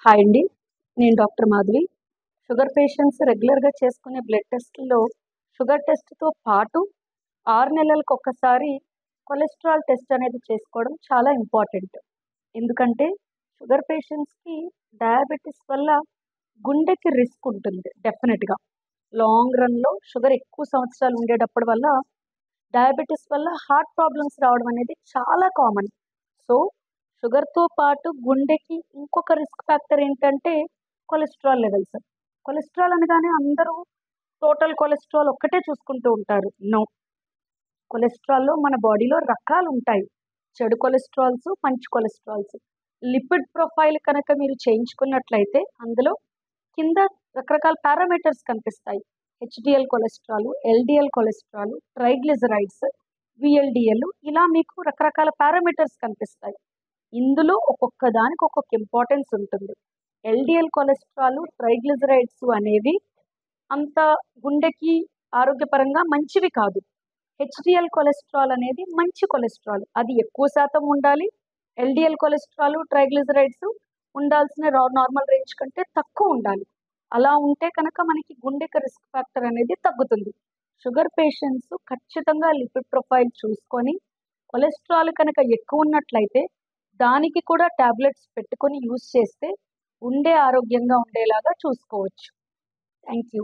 Hi అండి. నేను doctor Madhavi. Sugar patients రెగ్యులర్‌గా చేసుకునే బ్లడ్ టెస్ట్‌లో షుగర్ టెస్ట్‌తో పాటు 6 నెలలకొకసారి కొలెస్ట్రాల్ టెస్ట్ అనేది చేసుకోవడం చాలా ఇంపార్టెంట్. ఎందుకంటే షుగర్ పేషెంట్స్‌కి డయాబెటిస్ వల్ల గుండెకి రిస్క్ ఉంటుంది డెఫినిట్‌గా. లాంగ్ రన్‌లో షుగర్ ఎక్కువ సంవత్సరాలు ఉండేటప్పటి వల్ల డయాబెటిస్ వల్ల హార్ట్ ప్రాబ్లమ్స్ రావడం అనేది చాలా కామన్. సో, షుగర్‌తో పాటు గుండెకి ఇంకొక రిస్క్ ఫ్యాక్టర్ ఏంటంటే కొలెస్ట్రాల్ లెవెల్స్. కొలెస్ట్రాల్ అనగానే అందరూ టోటల్ కొలెస్ట్రాల్ ఒక్కటే చూసుకుంటూ ఉంటారు. నో. కొలెస్ట్రాల్‌లో మన బాడీలో రకాలుంటాయి. చెడు కొలెస్ట్రాల్స్, మంచి కొలెస్ట్రాల్స్. లిపిడ్ ప్రొఫైల్ కనుక మీరు చేయించుకున్నట్లయితే అందులో కింద రకరకాల పారామీటర్స్ కనిపిస్తాయి. హెచ్‌డీఎల్ కొలెస్ట్రాల్, ఎల్‌డీఎల్ కొలెస్ట్రాల్, ట్రైగ్లిజరైడ్స్, వీఎల్‌డీఎల్ ఇలా మీకు రకరకాల పారామీటర్స్ కనిపిస్తాయి. ఇందులో ఒక్కొక్క దానికి ఒక్కొక్క ఇంపార్టెన్స్ ఉంటుంది. ఎల్‌డీఎల్ కొలెస్ట్రాల్, ట్రైగ్లిజరైడ్స్ అనేవి అంత గుండెకి ఆరోగ్యపరంగా మంచివి కాదు. హెచ్‌డీఎల్ కొలెస్ట్రాల్ అనేది మంచి కొలెస్ట్రాల్. అది ఎక్కువ శాతం ఉండాలి. ఎల్‌డీఎల్ కొలెస్ట్రాల్, ట్రైగ్లిజరైడ్స్ ఉండాల్సిన నార్మల్ రేంజ్ కంటే తక్కువ ఉండాలి. అలా ఉంటే కనుక మనకి గుండెకి రిస్క్ ఫ్యాక్టర్ అనేది తగ్గుతుంది. షుగర్ పేషెంట్స్ ఖచ్చితంగా లిపిడ్ ప్రొఫైల్ చూసుకొని, కొలెస్ట్రాల్ కనుక ఎక్కువ ఉన్నట్లయితే దానికి కూడా టాబ్లెట్స్ పెట్టుకొని యూజ్ చేస్తే గుండె ఆరోగ్యంగా ఉండేలాగా చూసుకోవచ్చు. Thank you.